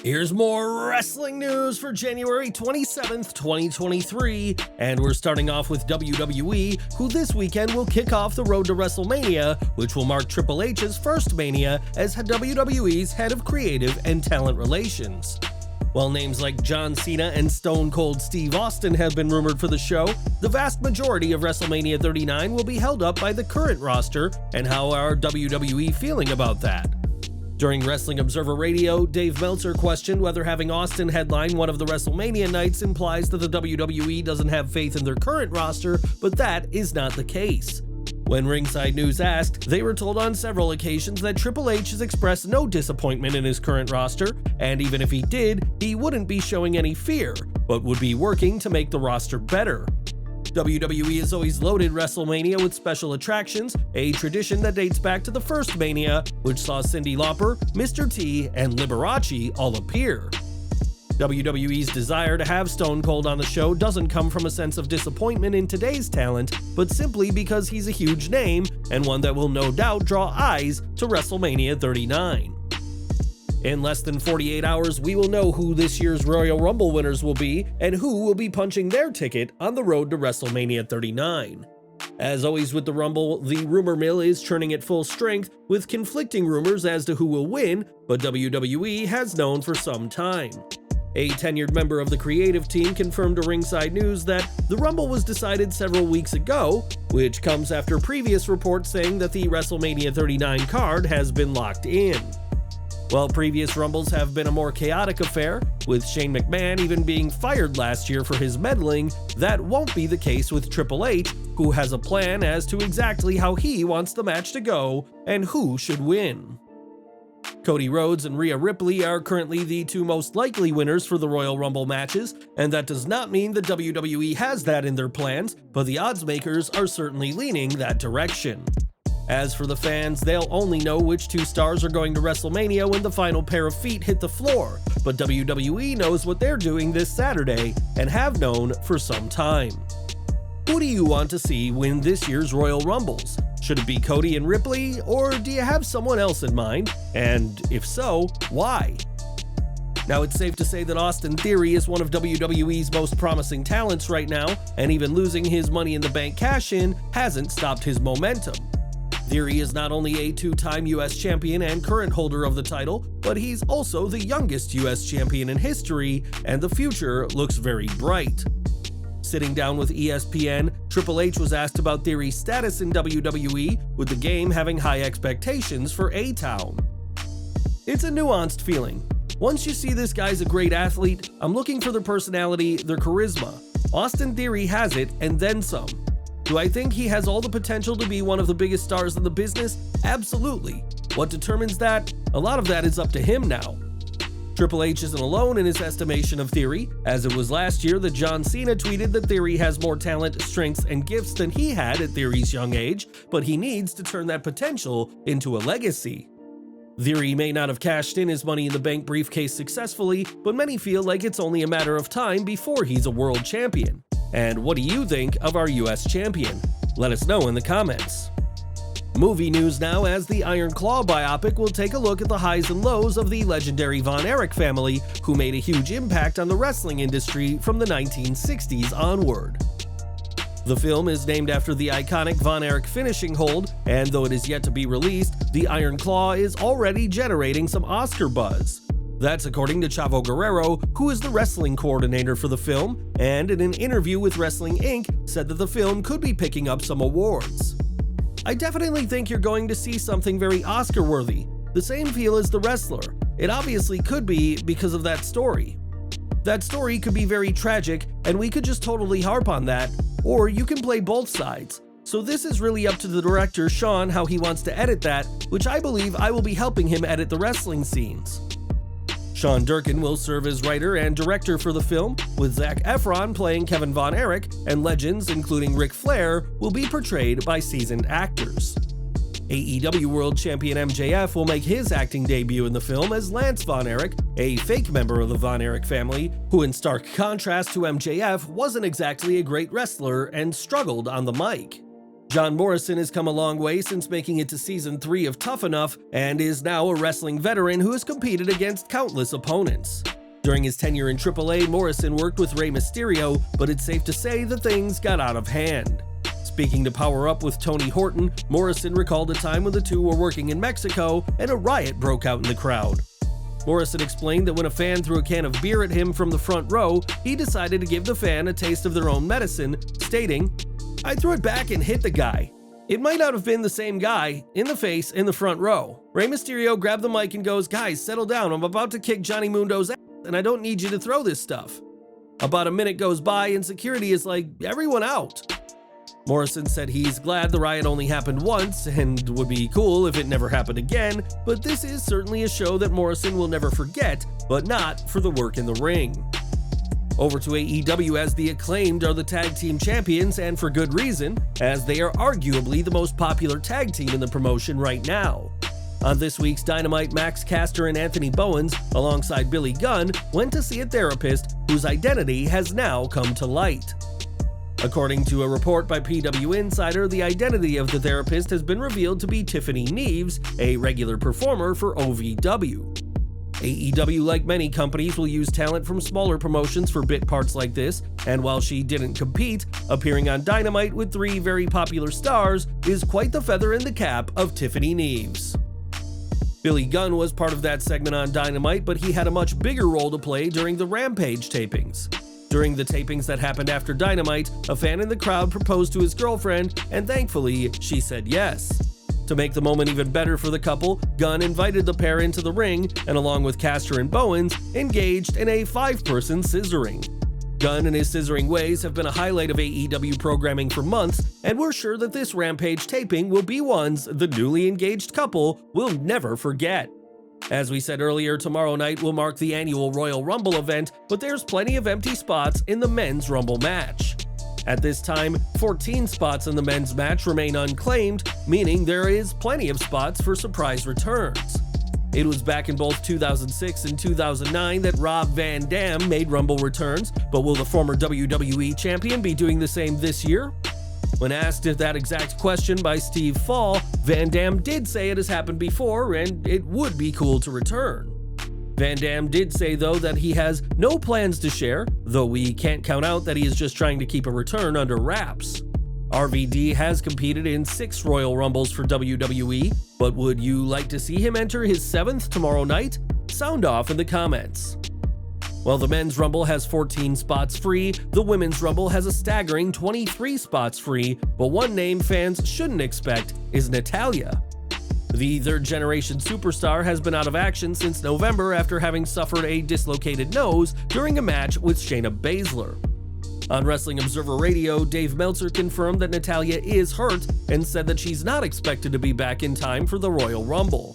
Here's more wrestling news for January 27th, 2023, and we're starting off with WWE, who this weekend will kick off the road to WrestleMania, which will mark Triple H's first Mania as WWE's head of creative and talent relations. While names like John Cena and Stone Cold Steve Austin have been rumored for the show, the vast majority of WrestleMania 39 will be held up by the current roster, and how are WWE feeling about that? During Wrestling Observer Radio, Dave Meltzer questioned whether having Austin headline one of the WrestleMania nights implies that the WWE doesn't have faith in their current roster, but that is not the case. When Ringside News asked, they were told on several occasions that Triple H has expressed no disappointment in his current roster, and even if he did, he wouldn't be showing any fear, but would be working to make the roster better. WWE has always loaded WrestleMania with special attractions, a tradition that dates back to the first Mania, which saw Cyndi Lauper, Mr. T, and Liberace all appear. WWE's desire to have Stone Cold on the show doesn't come from a sense of disappointment in today's talent, but simply because he's a huge name and one that will no doubt draw eyes to WrestleMania 39. In less than 48 hours, we will know who this year's Royal Rumble winners will be and who will be punching their ticket on the road to WrestleMania 39. As always with the Rumble, the rumor mill is churning at full strength with conflicting rumors as to who will win, but WWE has known for some time. A tenured member of the creative team confirmed to Ringside News that the Rumble was decided several weeks ago, which comes after previous reports saying that the WrestleMania 39 card has been locked in. While previous Rumbles have been a more chaotic affair, with Shane McMahon even being fired last year for his meddling, that won't be the case with Triple H, who has a plan as to exactly how he wants the match to go and who should win. Cody Rhodes and Rhea Ripley are currently the two most likely winners for the Royal Rumble matches, and that does not mean the WWE has that in their plans, but the odds makers are certainly leaning that direction. As for the fans, they'll only know which two stars are going to WrestleMania when the final pair of feet hit the floor, but WWE knows what they're doing this Saturday and have known for some time. Who do you want to see win this year's Royal Rumbles? Should it be Cody and Ripley, or do you have someone else in mind? And if so, why? Now, it's safe to say that Austin Theory is one of WWE's most promising talents right now, and even losing his Money in the Bank cash-in hasn't stopped his momentum. Theory is not only a two-time US champion and current holder of the title, but he's also the youngest US champion in history, and the future looks very bright. Sitting down with ESPN, Triple H was asked about Theory's status in WWE, with the game having high expectations for A-Town. It's a nuanced feeling. Once you see this guy's a great athlete, I'm looking for their personality, their charisma. Austin Theory has it, and then some. Do I think he has all the potential to be one of the biggest stars in the business? Absolutely. What determines that? A lot of that is up to him now. Triple H isn't alone in his estimation of Theory, as it was last year that John Cena tweeted that Theory has more talent, strengths, and gifts than he had at Theory's young age, but he needs to turn that potential into a legacy. Theory may not have cashed in his Money in the Bank briefcase successfully, but many feel like it's only a matter of time before he's a world champion. And what do you think of our US champion? Let us know in the comments. Movie news now, as the Iron Claw biopic will take a look at the highs and lows of the legendary Von Erich family, who made a huge impact on the wrestling industry from the 1960s onward. The film is named after the iconic Von Erich finishing hold, and though it is yet to be released, the Iron Claw is already generating some Oscar buzz. That's according to Chavo Guerrero, who is the wrestling coordinator for the film, and in an interview with Wrestling Inc. said that the film could be picking up some awards. I definitely think you're going to see something very Oscar-worthy, the same feel as The Wrestler. It obviously could be because of that story. That story could be very tragic, and we could just totally harp on that, or you can play both sides. So this is really up to the director, Sean, how he wants to edit that, which I believe I will be helping him edit the wrestling scenes. Sean Durkin will serve as writer and director for the film, with Zac Efron playing Kevin Von Erich, and legends including Ric Flair will be portrayed by seasoned actors. AEW World Champion MJF will make his acting debut in the film as Lance Von Erich, a fake member of the Von Erich family, who in stark contrast to MJF wasn't exactly a great wrestler and struggled on the mic. John Morrison has come a long way since making it to Season 3 of Tough Enough and is now a wrestling veteran who has competed against countless opponents. During his tenure in AAA, Morrison worked with Rey Mysterio, but it's safe to say that things got out of hand. Speaking to Power Up with Tony Horton, Morrison recalled a time when the two were working in Mexico and a riot broke out in the crowd. Morrison explained that when a fan threw a can of beer at him from the front row, he decided to give the fan a taste of their own medicine, stating, "I threw it back and hit the guy. It might not have been the same guy, in the face, in the front row." Rey Mysterio grabbed the mic and goes, "Guys, settle down, I'm about to kick Johnny Mundo's ass and I don't need you to throw this stuff." About a minute goes by and security is like, "Everyone out." Morrison said he's glad the riot only happened once and would be cool if it never happened again, but this is certainly a show that Morrison will never forget, but not for the work in the ring. Over to AEW, as the Acclaimed are the tag team champions, and for good reason, as they are arguably the most popular tag team in the promotion right now. On this week's Dynamite, Max Caster and Anthony Bowens, alongside Billy Gunn, went to see a therapist whose identity has now come to light. According to a report by PW Insider, the identity of the therapist has been revealed to be Tiffany Neves, a regular performer for OVW. AEW, like many companies, will use talent from smaller promotions for bit parts like this, and while she didn't compete, appearing on Dynamite with 3 very popular stars is quite the feather in the cap of Tiffany Neves. Billy Gunn was part of that segment on Dynamite, but he had a much bigger role to play during the Rampage tapings. During the tapings that happened after Dynamite, a fan in the crowd proposed to his girlfriend, and thankfully, she said yes. To make the moment even better for the couple, Gunn invited the pair into the ring, and along with Caster and Bowens, engaged in a 5-person scissoring. Gunn and his scissoring ways have been a highlight of AEW programming for months, and we're sure that this Rampage taping will be ones the newly engaged couple will never forget. As we said earlier, tomorrow night will mark the annual Royal Rumble event, but there's plenty of empty spots in the Men's Rumble match. At this time, 14 spots in the men's match remain unclaimed, meaning there is plenty of spots for surprise returns. It was back in both 2006 and 2009 that Rob Van Dam made Rumble returns, but will the former WWE champion be doing the same this year? When asked that exact question by Steve Fall, Van Dam did say it has happened before and it would be cool to return. Van Dam did say, though, that he has no plans to share, though we can't count out that he is just trying to keep a return under wraps. RVD has competed in 6 Royal Rumbles for WWE, but would you like to see him enter his 7th tomorrow night? Sound off in the comments. While the Men's Rumble has 14 spots free, the Women's Rumble has a staggering 23 spots free, but one name fans shouldn't expect is Natalya. The third-generation superstar has been out of action since November after having suffered a dislocated nose during a match with Shayna Baszler. On Wrestling Observer Radio, Dave Meltzer confirmed that Natalya is hurt and said that she's not expected to be back in time for the Royal Rumble.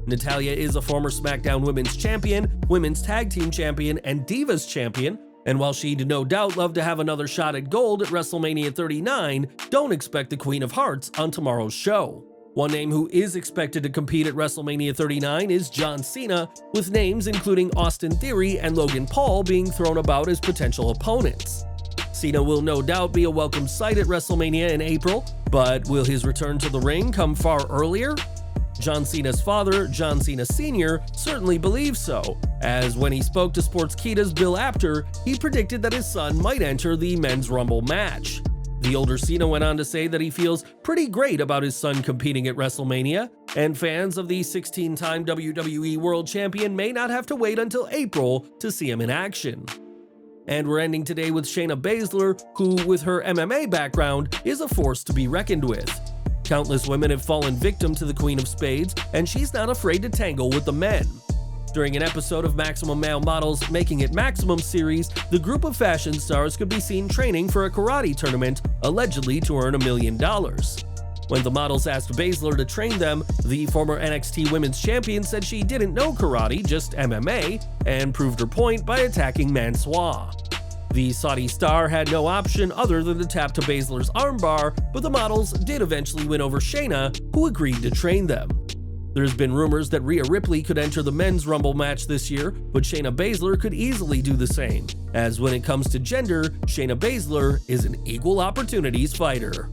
Natalya is a former Smackdown Women's Champion, Women's Tag Team Champion, and Divas Champion, and while she'd no doubt love to have another shot at gold at WrestleMania 39, don't expect the Queen of Hearts on tomorrow's show. One name who is expected to compete at WrestleMania 39 is John Cena, with names including Austin Theory and Logan Paul being thrown about as potential opponents. Cena will no doubt be a welcome sight at WrestleMania in April, but will his return to the ring come far earlier? John Cena's father, John Cena Sr., certainly believes so, as when he spoke to Sportskeeda's Bill Apter, he predicted that his son might enter the Men's Rumble match. The older Cena went on to say that he feels pretty great about his son competing at WrestleMania, and fans of the 16-time WWE World Champion may not have to wait until April to see him in action. And we're ending today with Shayna Baszler, who, with her MMA background, is a force to be reckoned with. Countless women have fallen victim to the Queen of Spades, and she's not afraid to tangle with the men. During an episode of Maximum Male Models' Making It Maximum series, the group of fashion stars could be seen training for a karate tournament, allegedly to earn $1 million. When the models asked Baszler to train them, the former NXT Women's Champion said she didn't know karate, just MMA, and proved her point by attacking Mansoor. The Saudi star had no option other than to tap to Baszler's armbar, but the models did eventually win over Shayna, who agreed to train them. There's been rumors that Rhea Ripley could enter the Men's Rumble match this year, but Shayna Baszler could easily do the same, as when it comes to gender, Shayna Baszler is an equal opportunities fighter.